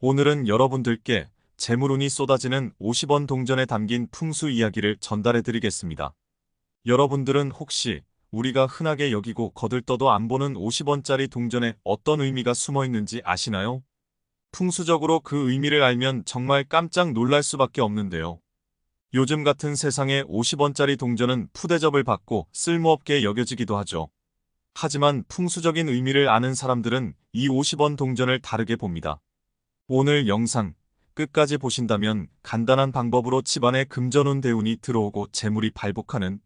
오늘은 여러분들께 재물운이 쏟아지는 50원 동전에 담긴 풍수 이야기를 전달해 드리겠습니다. 여러분들은 혹시 우리가 흔하게 여기고 거들떠도 안 보는 50원짜리 동전에 어떤 의미가 숨어 있는지 아시나요? 풍수적으로 그 의미를 알면 정말 깜짝 놀랄 수밖에 없는데요. 요즘 같은 세상에 50원짜리 동전은 푸대접을 받고 쓸모없게 여겨지기도 하죠. 하지만 풍수적인 의미를 아는 사람들은 이 50원 동전을 다르게 봅니다. 오늘 영상 끝까지 보신다면 간단한 방법으로 집안에 금전운 대운이 들어오고 재물이 발복하는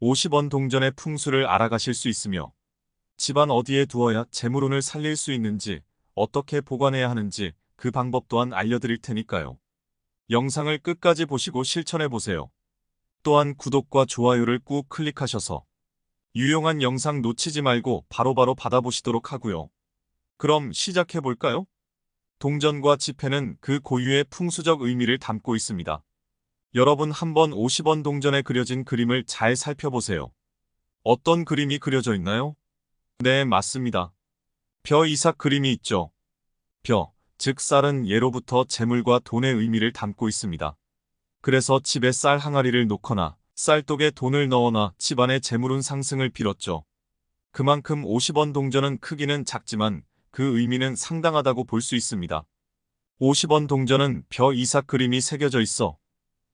50원 동전의 풍수를 알아가실 수 있으며 집안 어디에 두어야 재물운을 살릴 수 있는지 어떻게 보관해야 하는지 그 방법 또한 알려드릴 테니까요. 영상을 끝까지 보시고 실천해보세요. 또한 구독과 좋아요를 꾹 클릭하셔서 유용한 영상 놓치지 말고 바로바로 받아보시도록 하고요. 그럼 시작해볼까요? 동전과 지폐는 그 고유의 풍수적 의미를 담고 있습니다. 여러분 한번 50원 동전에 그려진 그림을 잘 살펴보세요. 어떤 그림이 그려져 있나요? 네, 맞습니다. 벼 이삭 그림이 있죠. 벼, 즉 쌀은 예로부터 재물과 돈의 의미를 담고 있습니다. 그래서 집에 쌀 항아리를 놓거나 쌀독에 돈을 넣어놔 집안의 재물운 상승을 빌었죠. 그만큼 50원 동전은 크기는 작지만 그 의미는 상당하다고 볼 수 있습니다. 50원 동전은 벼 이삭 그림이 새겨져 있어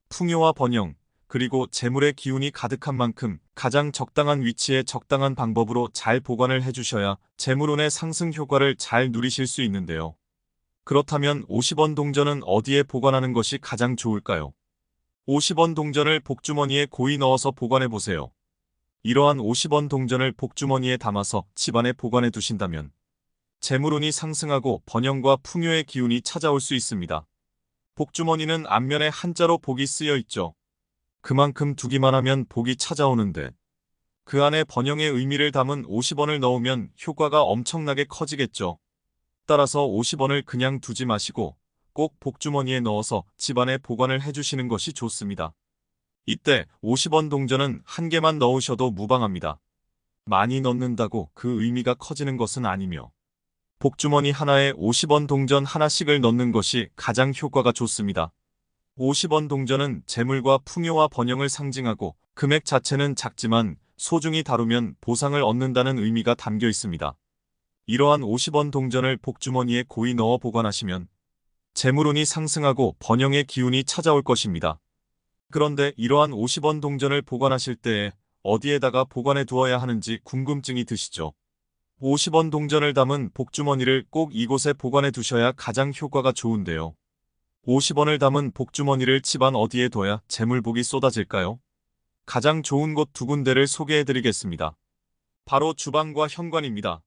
풍요와 번영, 그리고 재물의 기운이 가득한 만큼 가장 적당한 위치에 적당한 방법으로 잘 보관을 해주셔야 재물운의 상승 효과를 잘 누리실 수 있는데요. 그렇다면 50원 동전은 어디에 보관하는 것이 가장 좋을까요? 50원 동전을 복주머니에 고이 넣어서 보관해 보세요. 이러한 50원 동전을 복주머니에 담아서 집안에 보관해 두신다면 재물운이 상승하고 번영과 풍요의 기운이 찾아올 수 있습니다. 복주머니는 앞면에 한자로 복이 쓰여 있죠. 그만큼 두기만 하면 복이 찾아오는데 그 안에 번영의 의미를 담은 50원을 넣으면 효과가 엄청나게 커지겠죠. 따라서 50원을 그냥 두지 마시고 꼭 복주머니에 넣어서 집안에 보관을 해주시는 것이 좋습니다. 이때 50원 동전은 한 개만 넣으셔도 무방합니다. 많이 넣는다고 그 의미가 커지는 것은 아니며 복주머니 하나에 50원 동전 하나씩을 넣는 것이 가장 효과가 좋습니다. 50원 동전은 재물과 풍요와 번영을 상징하고 금액 자체는 작지만 소중히 다루면 보상을 얻는다는 의미가 담겨 있습니다. 이러한 50원 동전을 복주머니에 고이 넣어 보관하시면 재물운이 상승하고 번영의 기운이 찾아올 것입니다. 그런데 이러한 50원 동전을 보관하실 때에 어디에다가 보관해 두어야 하는지 궁금증이 드시죠? 50원 동전을 담은 복주머니를 꼭 이곳에 보관해 두셔야 가장 효과가 좋은데요. 50원을 담은 복주머니를 집안 어디에 둬야 재물복이 쏟아질까요? 가장 좋은 곳 두 군데를 소개해 드리겠습니다. 바로 주방과 현관입니다.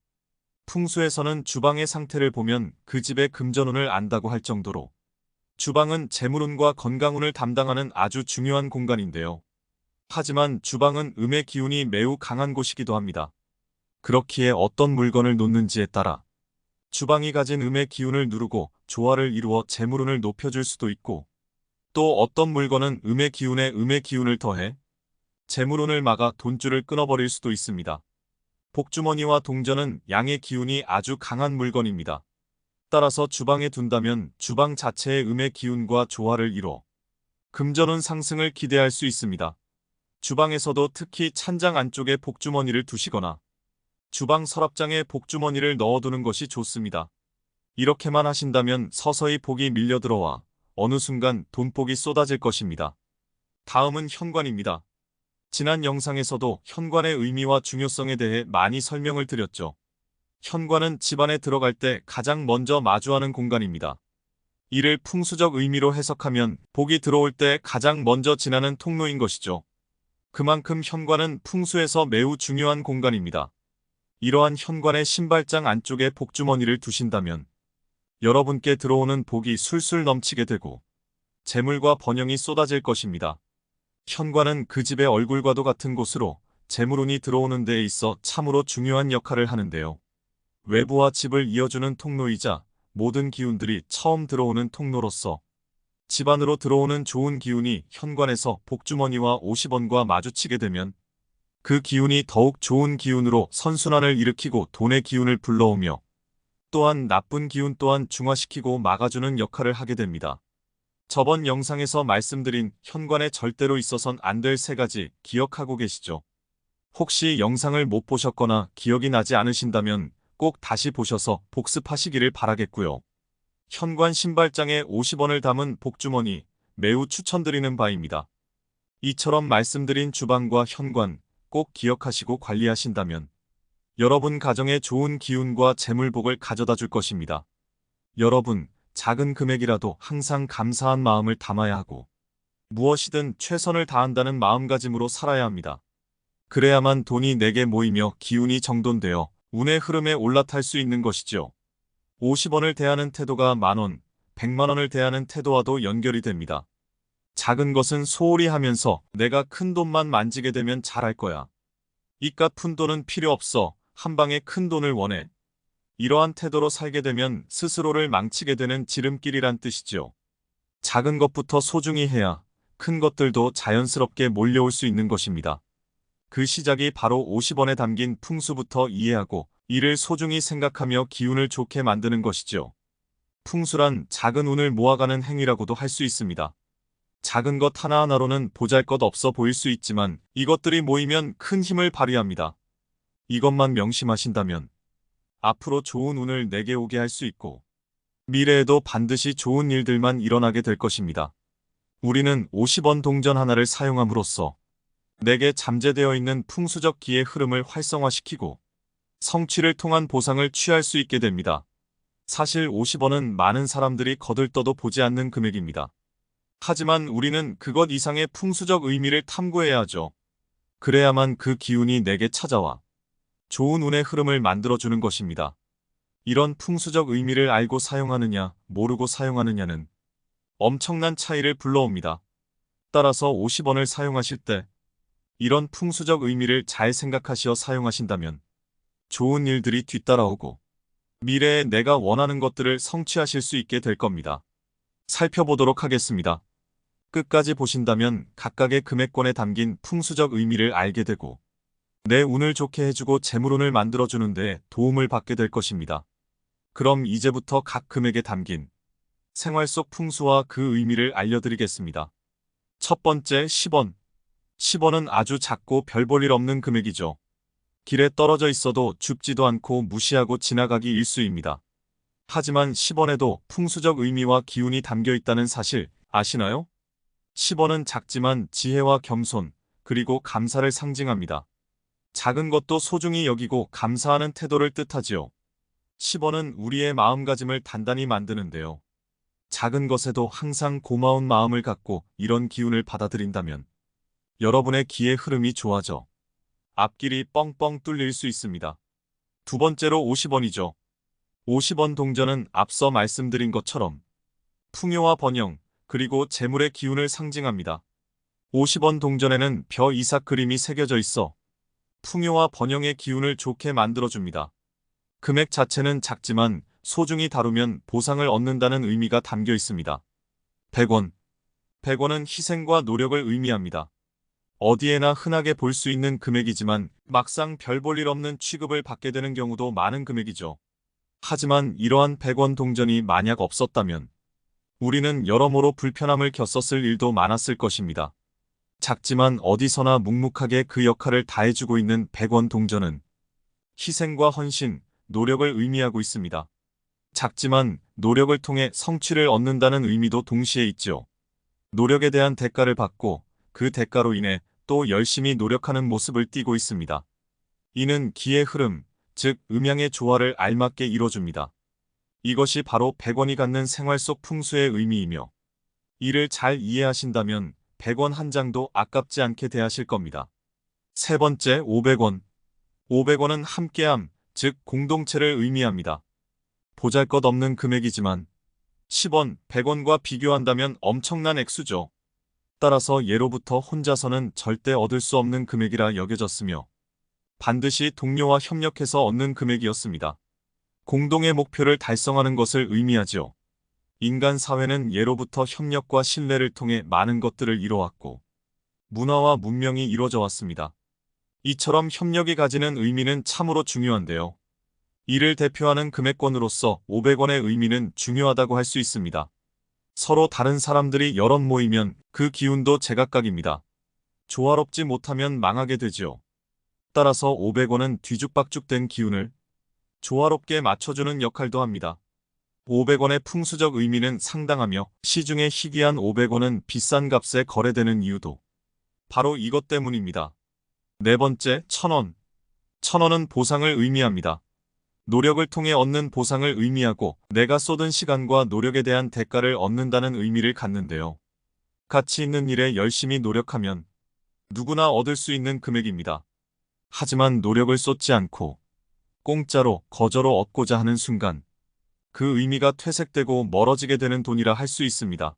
풍수에서는 주방의 상태를 보면 그 집의 금전운을 안다고 할 정도로 주방은 재물운과 건강운을 담당하는 아주 중요한 공간인데요. 하지만 주방은 음의 기운이 매우 강한 곳이기도 합니다. 그렇기에 어떤 물건을 놓는지에 따라 주방이 가진 음의 기운을 누르고 조화를 이루어 재물운을 높여줄 수도 있고 또 어떤 물건은 음의 기운을 더해 재물운을 막아 돈줄을 끊어버릴 수도 있습니다. 복주머니와 동전은 양의 기운이 아주 강한 물건입니다. 따라서 주방에 둔다면 주방 자체의 음의 기운과 조화를 이뤄 금전운 상승을 기대할 수 있습니다. 주방에서도 특히 찬장 안쪽에 복주머니를 두시거나 주방 서랍장에 복주머니를 넣어두는 것이 좋습니다. 이렇게만 하신다면 서서히 복이 밀려들어와 어느 순간 돈복이 쏟아질 것입니다. 다음은 현관입니다. 지난 영상에서도 현관의 의미와 중요성에 대해 많이 설명을 드렸죠. 현관은 집안에 들어갈 때 가장 먼저 마주하는 공간입니다. 이를 풍수적 의미로 해석하면 복이 들어올 때 가장 먼저 지나는 통로인 것이죠. 그만큼 현관은 풍수에서 매우 중요한 공간입니다. 이러한 현관의 신발장 안쪽에 복주머니를 두신다면 여러분께 들어오는 복이 술술 넘치게 되고 재물과 번영이 쏟아질 것입니다. 현관은 그 집의 얼굴과도 같은 곳으로 재물운이 들어오는 데에 있어 참으로 중요한 역할을 하는데요. 외부와 집을 이어주는 통로이자 모든 기운들이 처음 들어오는 통로로서 집 안으로 들어오는 좋은 기운이 현관에서 복주머니와 50원과 마주치게 되면 그 기운이 더욱 좋은 기운으로 선순환을 일으키고 돈의 기운을 불러오며 또한 나쁜 기운 또한 중화시키고 막아주는 역할을 하게 됩니다. 저번 영상에서 말씀드린 현관에 절대로 있어선 안 될 3가지 기억하고 계시죠? 혹시 영상을 못 보셨거나 기억이 나지 않으신다면 꼭 다시 보셔서 복습하시기를 바라겠고요. 현관 신발장에 50원을 담은 복주머니 매우 추천드리는 바입니다. 이처럼 말씀드린 주방과 현관 꼭 기억하시고 관리하신다면 여러분 가정에 좋은 기운과 재물복을 가져다 줄 것입니다. 여러분, 작은 금액이라도 항상 감사한 마음을 담아야 하고 무엇이든 최선을 다한다는 마음가짐으로 살아야 합니다. 그래야만 돈이 내게 모이며 기운이 정돈되어 운의 흐름에 올라탈 수 있는 것이죠. 50원을 대하는 태도가 만원, 100만원을 대하는 태도와도 연결이 됩니다. 작은 것은 소홀히 하면서 내가 큰 돈만 만지게 되면 잘할 거야. 이깟 푼 돈은 필요 없어. 한 방에 큰 돈을 원해. 이러한 태도로 살게 되면 스스로를 망치게 되는 지름길이란 뜻이죠. 작은 것부터 소중히 해야 큰 것들도 자연스럽게 몰려올 수 있는 것입니다. 그 시작이 바로 50원에 담긴 풍수부터 이해하고 이를 소중히 생각하며 기운을 좋게 만드는 것이죠. 풍수란 작은 운을 모아가는 행위라고도 할 수 있습니다. 작은 것 하나하나로는 보잘것없어 보일 수 있지만 이것들이 모이면 큰 힘을 발휘합니다. 이것만 명심하신다면 앞으로 좋은 운을 내게 오게 할 수 있고 미래에도 반드시 좋은 일들만 일어나게 될 것입니다. 우리는 50원 동전 하나를 사용함으로써 내게 잠재되어 있는 풍수적 기의 흐름을 활성화시키고 성취를 통한 보상을 취할 수 있게 됩니다. 사실 50원은 많은 사람들이 거들떠도 보지 않는 금액입니다. 하지만 우리는 그것 이상의 풍수적 의미를 탐구해야 하죠. 그래야만 그 기운이 내게 찾아와 좋은 운의 흐름을 만들어주는 것입니다. 이런 풍수적 의미를 알고 사용하느냐, 모르고 사용하느냐는 엄청난 차이를 불러옵니다. 따라서 50원을 사용하실 때 이런 풍수적 의미를 잘 생각하시어 사용하신다면 좋은 일들이 뒤따라오고 미래에 내가 원하는 것들을 성취하실 수 있게 될 겁니다. 살펴보도록 하겠습니다. 끝까지 보신다면 각각의 금액권에 담긴 풍수적 의미를 알게 되고 내 운을 좋게 해주고 재물운을 만들어주는 데 도움을 받게 될 것입니다. 그럼 이제부터 각 금액에 담긴 생활 속 풍수와 그 의미를 알려드리겠습니다. 첫 번째 10원. 10원은 아주 작고 별 볼 일 없는 금액이죠. 길에 떨어져 있어도 줍지도 않고 무시하고 지나가기 일쑤입니다. 하지만 10원에도 풍수적 의미와 기운이 담겨 있다는 사실 아시나요? 10원은 작지만 지혜와 겸손, 그리고 감사를 상징합니다. 작은 것도 소중히 여기고 감사하는 태도를 뜻하지요. 10원은 우리의 마음가짐을 단단히 만드는데요. 작은 것에도 항상 고마운 마음을 갖고 이런 기운을 받아들인다면 여러분의 기의 흐름이 좋아져 앞길이 뻥뻥 뚫릴 수 있습니다. 두 번째로 50원이죠. 50원 동전은 앞서 말씀드린 것처럼 풍요와 번영, 그리고 재물의 기운을 상징합니다. 50원 동전에는 벼 이삭 그림이 새겨져 있어 풍요와 번영의 기운을 좋게 만들어줍니다. 금액 자체는 작지만 소중히 다루면 보상을 얻는다는 의미가 담겨 있습니다. 100원. 100원은 희생과 노력을 의미합니다. 어디에나 흔하게 볼 수 있는 금액이지만 막상 별 볼 일 없는 취급을 받게 되는 경우도 많은 금액이죠. 하지만 이러한 100원 동전이 만약 없었다면 우리는 여러모로 불편함을 겪었을 일도 많았을 것입니다. 작지만 어디서나 묵묵하게 그 역할을 다해주고 있는 100원 동전은 희생과 헌신, 노력을 의미하고 있습니다. 작지만 노력을 통해 성취를 얻는다는 의미도 동시에 있죠. 노력에 대한 대가를 받고 그 대가로 인해 또 열심히 노력하는 모습을 띠고 있습니다. 이는 기의 흐름, 즉 음양의 조화를 알맞게 이뤄줍니다. 이것이 바로 100원이 갖는 생활 속 풍수의 의미이며 이를 잘 이해하신다면 100원 한 장도 아깝지 않게 대하실 겁니다. 세 번째 500원. 500원은 함께함, 즉 공동체를 의미합니다. 보잘것없는 금액이지만 10원, 100원과 비교한다면 엄청난 액수죠. 따라서 예로부터 혼자서는 절대 얻을 수 없는 금액이라 여겨졌으며 반드시 동료와 협력해서 얻는 금액이었습니다. 공동의 목표를 달성하는 것을 의미하죠. 인간 사회는 예로부터 협력과 신뢰를 통해 많은 것들을 이뤄왔고 문화와 문명이 이루어져 왔습니다. 이처럼 협력이 가지는 의미는 참으로 중요한데요. 이를 대표하는 금액권으로서 500원의 의미는 중요하다고 할 수 있습니다. 서로 다른 사람들이 여럿 모이면 그 기운도 제각각입니다. 조화롭지 못하면 망하게 되지요. 따라서 500원은 뒤죽박죽된 기운을 조화롭게 맞춰주는 역할도 합니다. 500원의 풍수적 의미는 상당하며 시중에 희귀한 500원은 비싼 값에 거래되는 이유도 바로 이것 때문입니다. 네 번째, 1000원. 1000원은 보상을 의미합니다. 노력을 통해 얻는 보상을 의미하고 내가 쏟은 시간과 노력에 대한 대가를 얻는다는 의미를 갖는데요. 가치 있는 일에 열심히 노력하면 누구나 얻을 수 있는 금액입니다. 하지만 노력을 쏟지 않고 공짜로 거저로 얻고자 하는 순간 그 의미가 퇴색되고 멀어지게 되는 돈이라 할 수 있습니다.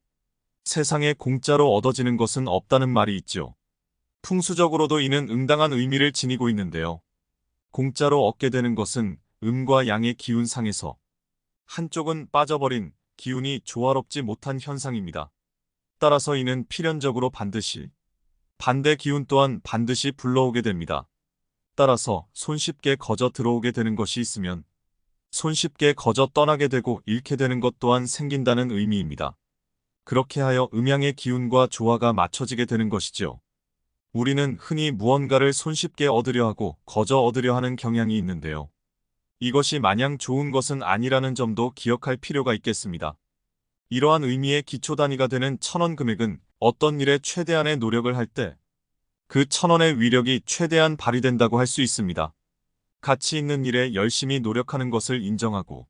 세상에 공짜로 얻어지는 것은 없다는 말이 있죠. 풍수적으로도 이는 응당한 의미를 지니고 있는데요. 공짜로 얻게 되는 것은 음과 양의 기운상에서 한쪽은 빠져버린 기운이 조화롭지 못한 현상입니다. 따라서 이는 필연적으로 반드시 반대 기운 또한 반드시 불러오게 됩니다. 따라서 손쉽게 거저 들어오게 되는 것이 있으면 손쉽게 거저 떠나게 되고 잃게 되는 것 또한 생긴다는 의미입니다. 그렇게 하여 음양의 기운과 조화가 맞춰지게 되는 것이죠. 우리는 흔히 무언가를 손쉽게 얻으려 하고 거저 얻으려 하는 경향이 있는데요. 이것이 마냥 좋은 것은 아니라는 점도 기억할 필요가 있겠습니다. 이러한 의미의 기초 단위가 되는 1000원 금액은 어떤 일에 최대한의 노력을 할 때 그 1000원의 위력이 최대한 발휘된다고 할 수 있습니다. 가치 있는 일에 열심히 노력하는 것을 인정하고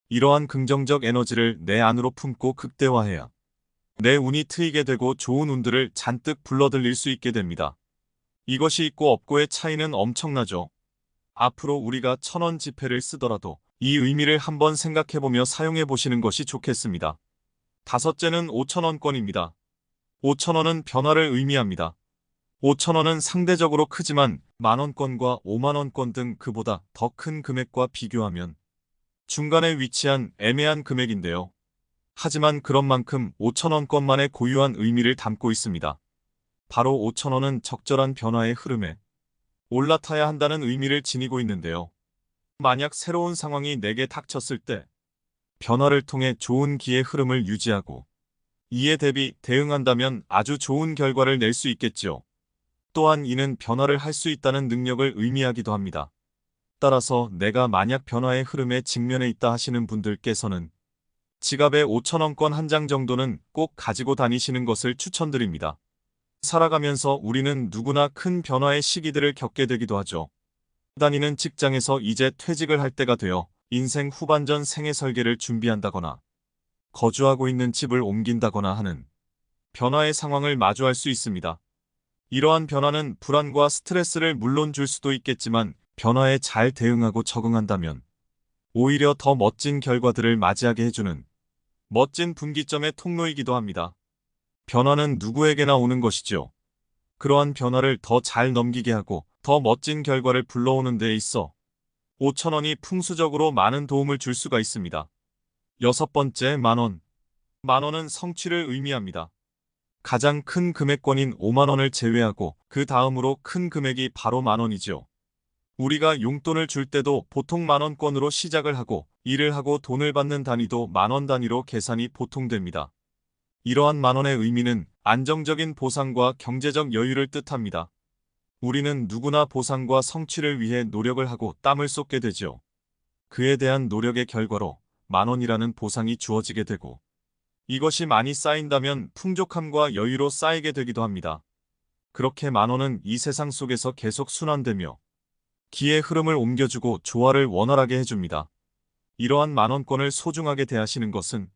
이러한 긍정적 에너지를 내 안으로 품고 극대화해야 내 운이 트이게 되고 좋은 운들을 잔뜩 불러들일 수 있게 됩니다. 이것이 있고 없고의 차이는 엄청나죠. 앞으로 우리가 1000원 지폐를 쓰더라도 이 의미를 한번 생각해보며 사용해 보시는 것이 좋겠습니다. 다섯째는 5000원권입니다. 5000원은 변화를 의미합니다. 5000원은 상대적으로 크지만 만원권과 5만원권 등 그보다 더 큰 금액과 비교하면 중간에 위치한 애매한 금액인데요. 하지만 그런 만큼 5000원권만의 고유한 의미를 담고 있습니다. 바로 5000원은 적절한 변화의 흐름에 올라타야 한다는 의미를 지니고 있는데요. 만약 새로운 상황이 내게 닥쳤을 때 변화를 통해 좋은 기의 흐름을 유지하고 이에 대비 대응한다면 아주 좋은 결과를 낼 수 있겠지요. 또한 이는 변화를 할 수 있다는 능력을 의미하기도 합니다. 따라서 내가 만약 변화의 흐름에 직면해 있다 하시는 분들께서는 지갑에 5000원권 한 장 정도는 꼭 가지고 다니시는 것을 추천드립니다. 살아가면서 우리는 누구나 큰 변화의 시기들을 겪게 되기도 하죠. 다니는 직장에서 이제 퇴직을 할 때가 되어 인생 후반전 생애 설계를 준비한다거나 거주하고 있는 집을 옮긴다거나 하는 변화의 상황을 마주할 수 있습니다. 이러한 변화는 불안과 스트레스를 물론 줄 수도 있겠지만 변화에 잘 대응하고 적응한다면 오히려 더 멋진 결과들을 맞이하게 해주는 멋진 분기점의 통로이기도 합니다. 변화는 누구에게나 오는 것이죠. 그러한 변화를 더 잘 넘기게 하고 더 멋진 결과를 불러오는 데 있어 5000원이 풍수적으로 많은 도움을 줄 수가 있습니다. 여섯 번째, 만원. 만원은 성취를 의미합니다. 가장 큰 금액권인 5만원을 제외하고 그 다음으로 큰 금액이 바로 만원이죠. 우리가 용돈을 줄 때도 보통 만원권으로 시작을 하고 일을 하고 돈을 받는 단위도 만원 단위로 계산이 보통 됩니다. 이러한 만원의 의미는 안정적인 보상과 경제적 여유를 뜻합니다. 우리는 누구나 보상과 성취를 위해 노력을 하고 땀을 쏟게 되죠. 그에 대한 노력의 결과로 만원이라는 보상이 주어지게 되고 이것이 많이 쌓인다면 풍족함과 여유로 쌓이게 되기도 합니다. 그렇게 만원은 이 세상 속에서 계속 순환되며 기의 흐름을 옮겨주고 조화를 원활하게 해줍니다. 이러한 만원권을 소중하게 대하시는 것은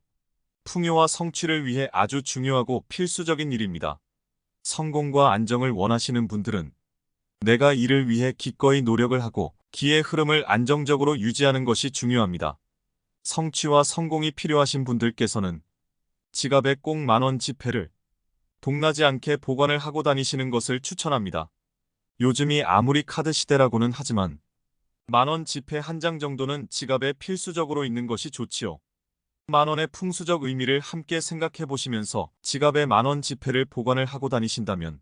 풍요와 성취를 위해 아주 중요하고 필수적인 일입니다. 성공과 안정을 원하시는 분들은 내가 이를 위해 기꺼이 노력을 하고 기의 흐름을 안정적으로 유지하는 것이 중요합니다. 성취와 성공이 필요하신 분들께서는 지갑에 꼭 만원 지폐를 동나지 않게 보관을 하고 다니시는 것을 추천합니다. 요즘이 아무리 카드 시대라고는 하지만 만원 지폐 한 장 정도는 지갑에 필수적으로 있는 것이 좋지요. 만원의 풍수적 의미를 함께 생각해 보시면서 지갑에 만원 지폐를 보관을 하고 다니신다면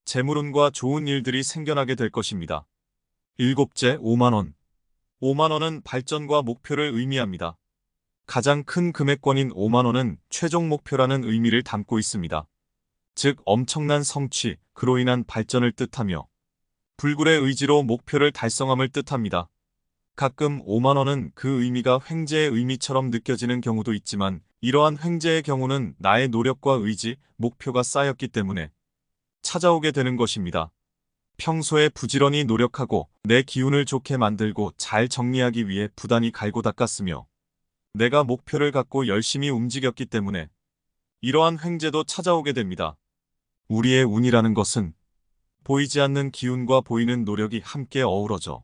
재물운과 좋은 일들이 생겨나게 될 것입니다. 일곱째, 5만원. 5만 원은 발전과 목표를 의미합니다. 가장 큰 금액권인 5만 원은 최종 목표라는 의미를 담고 있습니다. 즉 엄청난 성취, 그로 인한 발전을 뜻하며 불굴의 의지로 목표를 달성함을 뜻합니다. 가끔 5만 원은 그 의미가 횡재의 의미처럼 느껴지는 경우도 있지만 이러한 횡재의 경우는 나의 노력과 의지, 목표가 쌓였기 때문에 찾아오게 되는 것입니다. 평소에 부지런히 노력하고 내 기운을 좋게 만들고 잘 정리하기 위해 부단히 갈고 닦았으며 내가 목표를 갖고 열심히 움직였기 때문에 이러한 횡재도 찾아오게 됩니다. 우리의 운이라는 것은 보이지 않는 기운과 보이는 노력이 함께 어우러져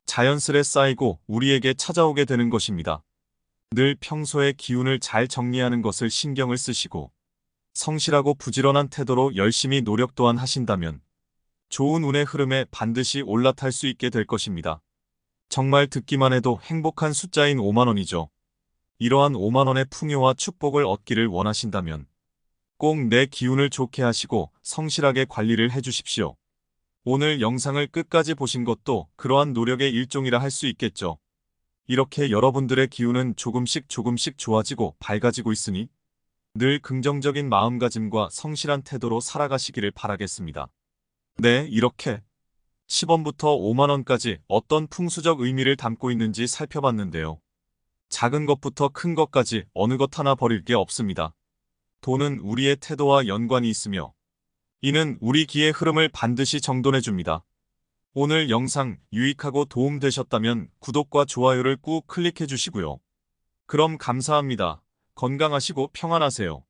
자연스레 쌓이고 우리에게 찾아오게 되는 것입니다. 늘 평소에 기운을 잘 정리하는 것을 신경을 쓰시고 성실하고 부지런한 태도로 열심히 노력 또한 하신다면 좋은 운의 흐름에 반드시 올라탈 수 있게 될 것입니다. 정말 듣기만 해도 행복한 숫자인 5만 원이죠. 이러한 5만 원의 풍요와 축복을 얻기를 원하신다면 꼭 내 기운을 좋게 하시고 성실하게 관리를 해주십시오. 오늘 영상을 끝까지 보신 것도 그러한 노력의 일종이라 할 수 있겠죠. 이렇게 여러분들의 기운은 조금씩 좋아지고 밝아지고 있으니 늘 긍정적인 마음가짐과 성실한 태도로 살아가시기를 바라겠습니다. 네, 이렇게 10원부터 5만 원까지 어떤 풍수적 의미를 담고 있는지 살펴봤는데요. 작은 것부터 큰 것까지 어느 것 하나 버릴 게 없습니다. 돈은 우리의 태도와 연관이 있으며 이는 우리 기의 흐름을 반드시 정돈해줍니다. 오늘 영상 유익하고 도움되셨다면 구독과 좋아요를 꾹 클릭해 주시고요. 그럼 감사합니다. 건강하시고 평안하세요.